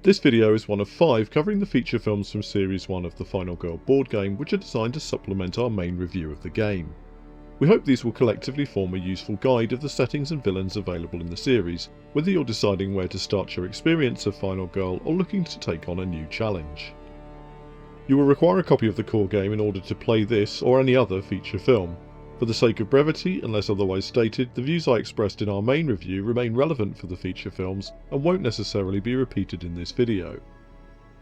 This video is one of 5 covering the feature films from Series 1 of the Final Girl board game, which are designed to supplement our main review of the game. We hope these will collectively form a useful guide of the settings and villains available in the series, whether you're deciding where to start your experience of Final Girl or looking to take on a new challenge. You will require a copy of the core game in order to play this or any other feature film. For the sake of brevity, unless otherwise stated, the views I expressed in our main review remain relevant for the feature films and won't necessarily be repeated in this video.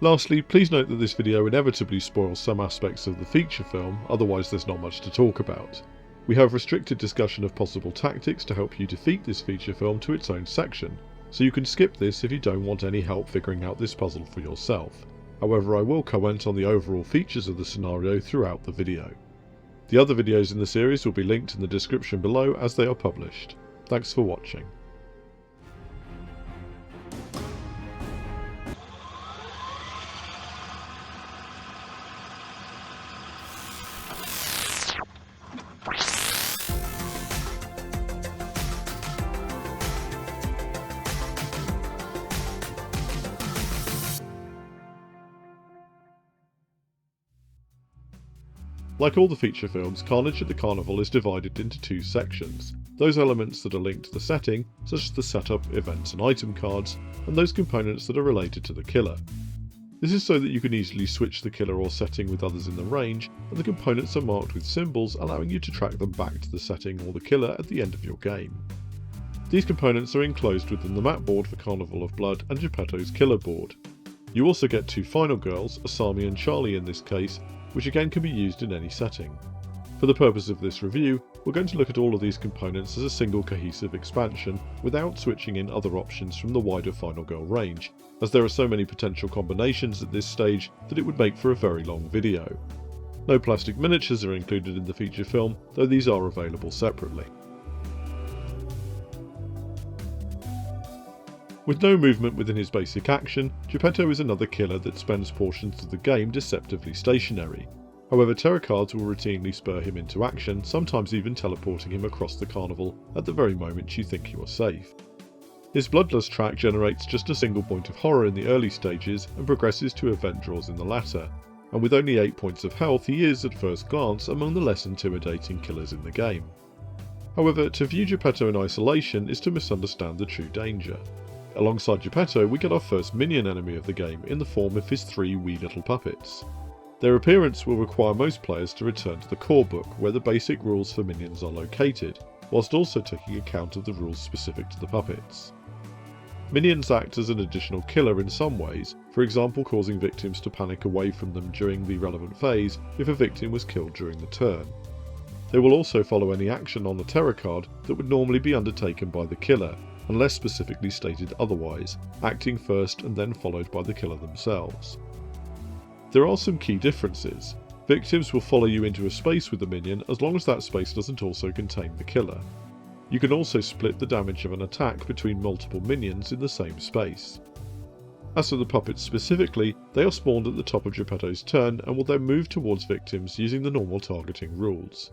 Lastly, please note that this video inevitably spoils some aspects of the feature film, otherwise there's not much to talk about. We have restricted discussion of possible tactics to help you defeat this feature film to its own section, so you can skip this if you don't want any help figuring out this puzzle for yourself. However, I will comment on the overall features of the scenario throughout the video. The other videos in the series will be linked in the description below as they are published. Thanks for watching. Like all the feature films, Carnage at the Carnival is divided into 2 sections. Those elements that are linked to the setting, such as the setup, events and item cards, and those components that are related to the killer. This is so that you can easily switch the killer or setting with others in the range, and the components are marked with symbols allowing you to track them back to the setting or the killer at the end of your game. These components are enclosed within the map board for Carnival of Blood and Geppetto's killer board. You also get 2 final girls, Asami and Charlie in this case, which again can be used in any setting. For the purpose of this review, we're going to look at all of these components as a single cohesive expansion without switching in other options from the wider Final Girl range, as there are so many potential combinations at this stage that it would make for a very long video. No plastic miniatures are included in the feature film, though these are available separately. With no movement within his basic action, Geppetto is another killer that spends portions of the game deceptively stationary. However, terror cards will routinely spur him into action, sometimes even teleporting him across the carnival at the very moment you think you are safe. His bloodlust track generates just a single point of horror in the early stages and progresses to event draws in the latter, and with only 8 points of health he is, at first glance, among the less intimidating killers in the game. However, to view Geppetto in isolation is to misunderstand the true danger. Alongside Geppetto, we get our first minion enemy of the game in the form of his 3 wee little puppets. Their appearance will require most players to return to the core book, where the basic rules for minions are located, whilst also taking account of the rules specific to the puppets. Minions act as an additional killer in some ways, for example causing victims to panic away from them during the relevant phase if a victim was killed during the turn. They will also follow any action on the terror card that would normally be undertaken by the killer, unless specifically stated otherwise, acting first and then followed by the killer themselves. There are some key differences. Victims will follow you into a space with the minion as long as that space doesn't also contain the killer. You can also split the damage of an attack between multiple minions in the same space. As for the puppets specifically, they are spawned at the top of Geppetto's turn and will then move towards victims using the normal targeting rules.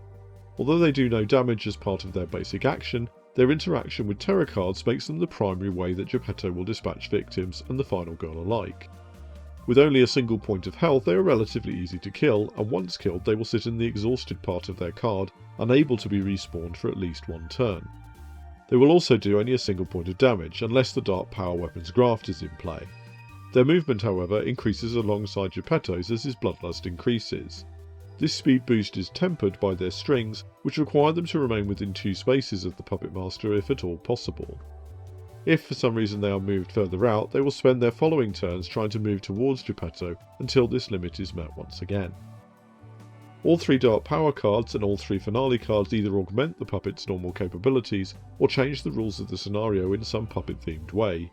Although they do no damage as part of their basic action, their interaction with terror cards makes them the primary way that Geppetto will dispatch victims and the final girl alike. With only a single point of health, they are relatively easy to kill, and once killed they will sit in the exhausted part of their card, unable to be respawned for at least 1 turn. They will also do only a single point of damage, unless the Dark Power Weapons graft is in play. Their movement, however, increases alongside Geppetto's as his bloodlust increases. This speed boost is tempered by their strings, which require them to remain within 2 spaces of the Puppet Master if at all possible. If for some reason they are moved further out, they will spend their following turns trying to move towards Geppetto until this limit is met once again. All 3 Dark Power cards and all 3 Finale cards either augment the puppet's normal capabilities or change the rules of the scenario in some puppet-themed way.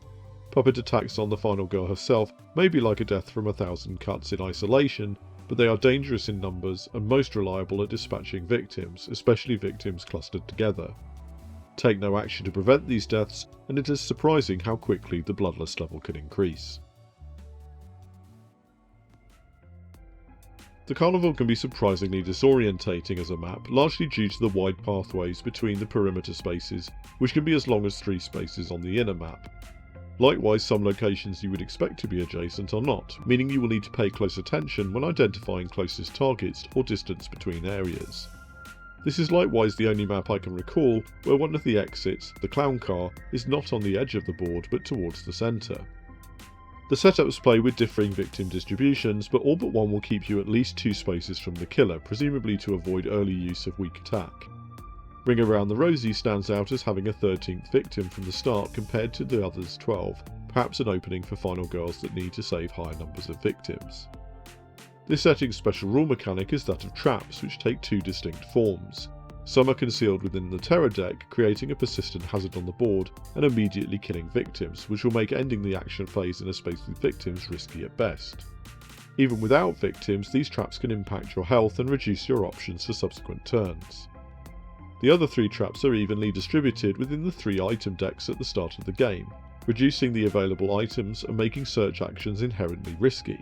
Puppet attacks on the final girl herself may be like a death from 1,000 cuts in isolation, but they are dangerous in numbers and most reliable at dispatching victims, especially victims clustered together. Take no action to prevent these deaths, and it is surprising how quickly the bloodlust level can increase. The Carnival can be surprisingly disorientating as a map, largely due to the wide pathways between the perimeter spaces, which can be as long as 3 spaces on the inner map. Likewise, some locations you would expect to be adjacent are not, meaning you will need to pay close attention when identifying closest targets or distance between areas. This is likewise the only map I can recall where one of the exits, the clown car, is not on the edge of the board but towards the centre. The setups play with differing victim distributions, but all but one will keep you at least 2 spaces from the killer, presumably to avoid early use of weak attack. Ring Around the Rosie stands out as having a 13th victim from the start compared to the others' 12, perhaps an opening for final girls that need to save higher numbers of victims. This setting's special rule mechanic is that of traps, which take 2 distinct forms. Some are concealed within the terror deck, creating a persistent hazard on the board and immediately killing victims, which will make ending the action phase in a space with victims risky at best. Even without victims, these traps can impact your health and reduce your options for subsequent turns. The other 3 traps are evenly distributed within the 3 item decks at the start of the game, reducing the available items and making search actions inherently risky.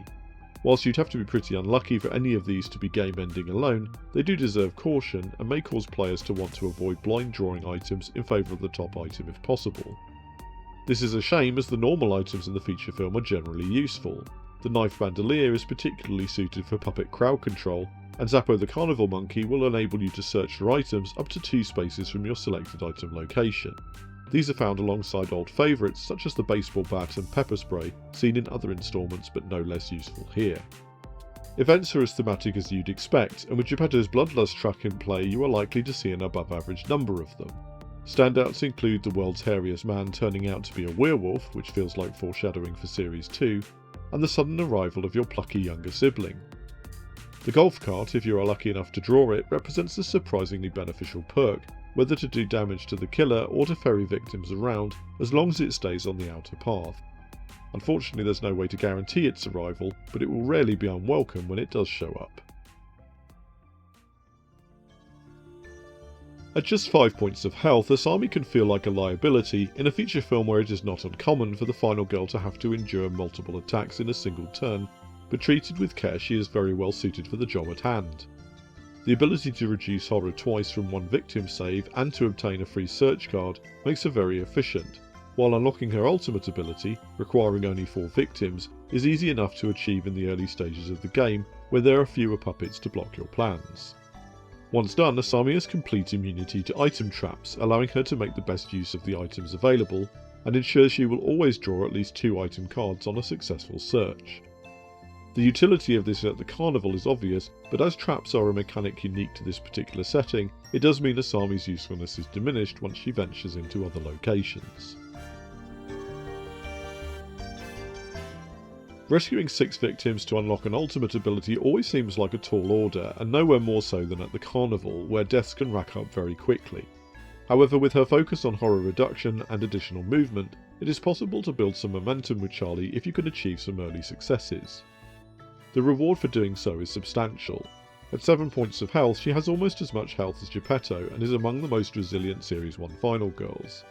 Whilst you'd have to be pretty unlucky for any of these to be game-ending alone, they do deserve caution and may cause players to want to avoid blind drawing items in favour of the top item if possible. This is a shame, as the normal items in the feature film are generally useful. The knife bandolier is particularly suited for puppet crowd control, and Zappo the Carnival Monkey will enable you to search for items up to 2 spaces from your selected item location. These are found alongside old favourites such as the baseball bat and pepper spray, seen in other instalments but no less useful here. Events are as thematic as you'd expect, and with Geppetto's Bloodlust track in play you are likely to see an above average number of them. Standouts include the world's hairiest man turning out to be a werewolf, which feels like foreshadowing for Series 2, and the sudden arrival of your plucky younger sibling. The golf cart, if you are lucky enough to draw it, represents a surprisingly beneficial perk, whether to do damage to the killer or to ferry victims around, as long as it stays on the outer path. Unfortunately, there's no way to guarantee its arrival, but it will rarely be unwelcome when it does show up. At just 5 points of health, Asami can feel like a liability in a feature film where it is not uncommon for the final girl to have to endure multiple attacks in a single turn, but treated with care she is very well suited for the job at hand. The ability to reduce horror twice from 1 victim save and to obtain a free search card makes her very efficient, while unlocking her ultimate ability, requiring only 4 victims, is easy enough to achieve in the early stages of the game where there are fewer puppets to block your plans. Once done, Asami has complete immunity to item traps, allowing her to make the best use of the items available, and ensures she will always draw at least 2 item cards on a successful search. The utility of this at the carnival is obvious, but as traps are a mechanic unique to this particular setting, it does mean Asami's usefulness is diminished once she ventures into other locations. Rescuing 6 victims to unlock an ultimate ability always seems like a tall order, and nowhere more so than at the carnival, where deaths can rack up very quickly. However, with her focus on horror reduction and additional movement, it is possible to build some momentum with Charlie if you can achieve some early successes. The reward for doing so is substantial. At 7 points of health, she has almost as much health as Geppetto and is among the most resilient Series 1 final girls.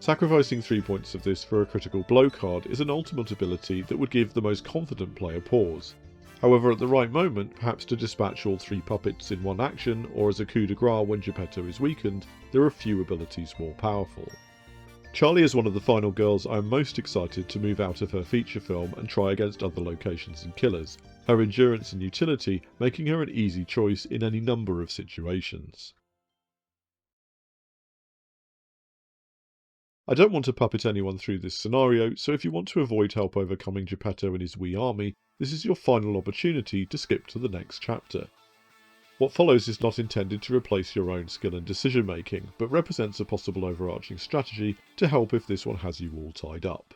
Sacrificing 3 points of this for a critical blow card is an ultimate ability that would give the most confident player pause. However, at the right moment, perhaps to dispatch all 3 puppets in one action, or as a coup de grace when Geppetto is weakened, there are few abilities more powerful. Charlie is one of the final girls I am most excited to move out of her feature film and try against other locations and killers, her endurance and utility making her an easy choice in any number of situations. I don't want to puppet anyone through this scenario, so if you want to avoid help overcoming Geppetto and his wee army, this is your final opportunity to skip to the next chapter. What follows is not intended to replace your own skill and decision making, but represents a possible overarching strategy to help if this one has you all tied up.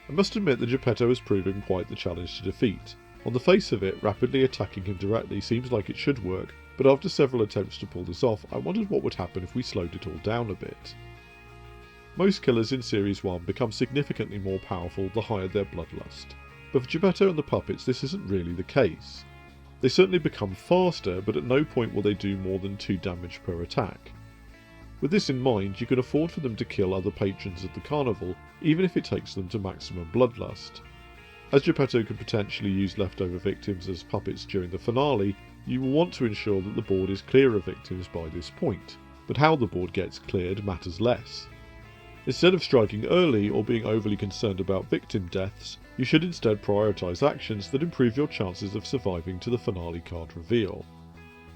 I must admit that Geppetto has proven quite the challenge to defeat. On the face of it, rapidly attacking him directly seems like it should work, but after several attempts to pull this off, I wondered what would happen if we slowed it all down a bit. Most killers in Series 1 become significantly more powerful the higher their bloodlust, but for Geppetto and the puppets this isn't really the case. They certainly become faster, but at no point will they do more than 2 damage per attack. With this in mind, you can afford for them to kill other patrons of the carnival, even if it takes them to maximum bloodlust. As Geppetto could potentially use leftover victims as puppets during the finale, you will want to ensure that the board is clear of victims by this point, but how the board gets cleared matters less. Instead of striking early or being overly concerned about victim deaths, you should instead prioritise actions that improve your chances of surviving to the finale card reveal.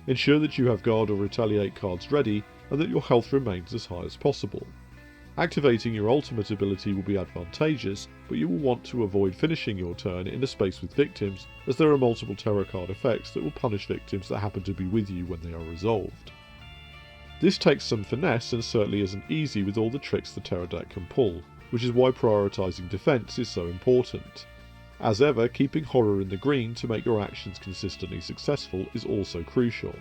Ensure that you have guard or retaliate cards ready and that your health remains as high as possible. Activating your ultimate ability will be advantageous, but you will want to avoid finishing your turn in a space with victims, as there are multiple terror card effects that will punish victims that happen to be with you when they are resolved. This takes some finesse and certainly isn't easy with all the tricks the terror deck can pull, which is why prioritising defence is so important. As ever, keeping horror in the green to make your actions consistently successful is also crucial.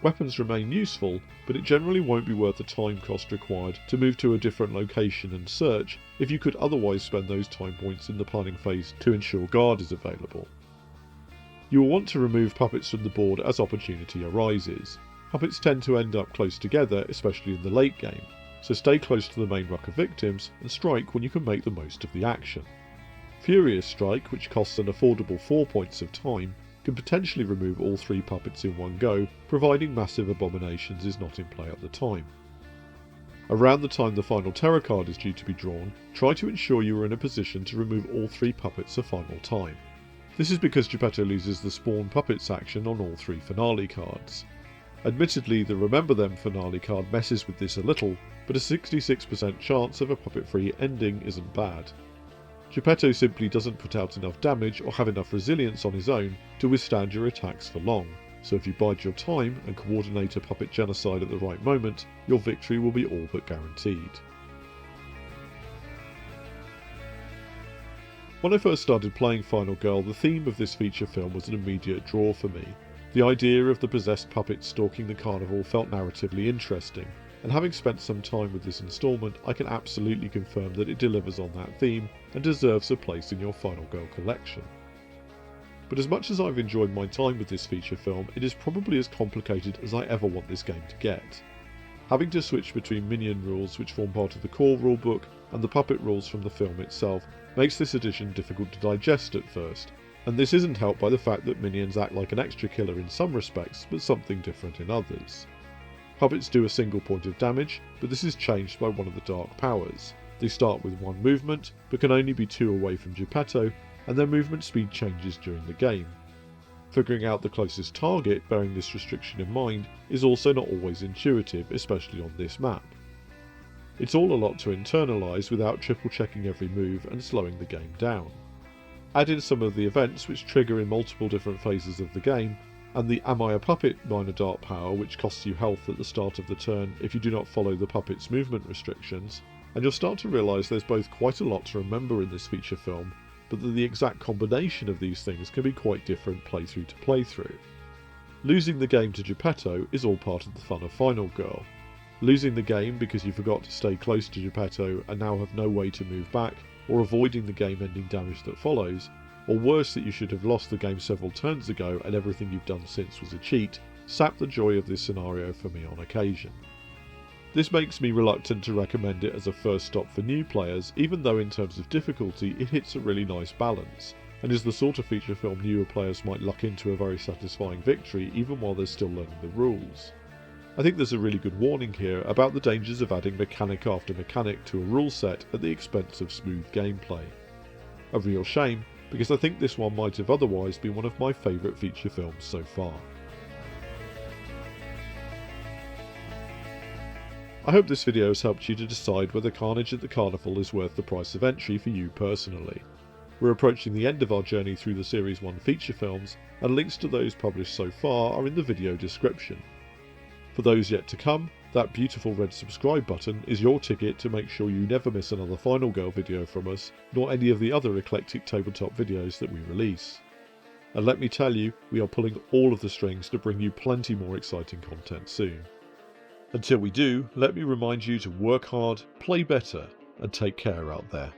Weapons remain useful, but it generally won't be worth the time cost required to move to a different location and search if you could otherwise spend those time points in the planning phase to ensure guard is available. You will want to remove puppets from the board as opportunity arises. Puppets tend to end up close together, especially in the late game, so stay close to the main ruck of victims and strike when you can make the most of the action. Furious Strike, which costs an affordable 4 points of time, can potentially remove all 3 puppets in one go, providing Massive Abominations is not in play at the time. Around the time the final terror card is due to be drawn, try to ensure you are in a position to remove all 3 puppets a final time. This is because Geppetto loses the Spawn Puppets action on all 3 finale cards. Admittedly, the Remember Them finale card messes with this a little, but a 66% chance of a puppet-free ending isn't bad. Geppetto simply doesn't put out enough damage or have enough resilience on his own to withstand your attacks for long, so if you bide your time and coordinate a puppet genocide at the right moment, your victory will be all but guaranteed. When I first started playing Final Girl, the theme of this feature film was an immediate draw for me. The idea of the possessed puppet stalking the carnival felt narratively interesting, and having spent some time with this instalment, I can absolutely confirm that it delivers on that theme and deserves a place in your Final Girl collection. But as much as I've enjoyed my time with this feature film, it is probably as complicated as I ever want this game to get. Having to switch between minion rules which form part of the core rulebook and the puppet rules from the film itself makes this edition difficult to digest at first, and this isn't helped by the fact that minions act like an extra killer in some respects, but something different in others. Puppets do a single point of damage, but this is changed by one of the dark powers. They start with 1 movement, but can only be 2 away from Geppetto, and their movement speed changes during the game. Figuring out the closest target bearing this restriction in mind is also not always intuitive, especially on this map. It's all a lot to internalise without triple checking every move and slowing the game down. Add in some of the events which trigger in multiple different phases of the game, and the Am I a Puppet minor dark power which costs you health at the start of the turn if you do not follow the puppet's movement restrictions, and you'll start to realise there's both quite a lot to remember in this feature film, but that the exact combination of these things can be quite different playthrough to playthrough. Losing the game to Geppetto is all part of the fun of Final Girl. Losing the game because you forgot to stay close to Geppetto and now have no way to move back, or avoiding the game-ending damage that follows, or worse that you should have lost the game several turns ago and everything you've done since was a cheat, sap the joy of this scenario for me on occasion. This makes me reluctant to recommend it as a first stop for new players, even though in terms of difficulty it hits a really nice balance, and is the sort of feature film newer players might luck into a very satisfying victory even while they're still learning the rules. I think there's a really good warning here about the dangers of adding mechanic after mechanic to a rule set at the expense of smooth gameplay. A real shame, because I think this one might have otherwise been one of my favourite feature films so far. I hope this video has helped you to decide whether Carnage at the Carnival is worth the price of entry for you personally. We're approaching the end of our journey through the Series 1 feature films, and links to those published so far are in the video description. For those yet to come, that beautiful red subscribe button is your ticket to make sure you never miss another Final Girl video from us, nor any of the other eclectic tabletop videos that we release. And let me tell you, we are pulling all of the strings to bring you plenty more exciting content soon. Until we do, let me remind you to work hard, play better, and take care out there.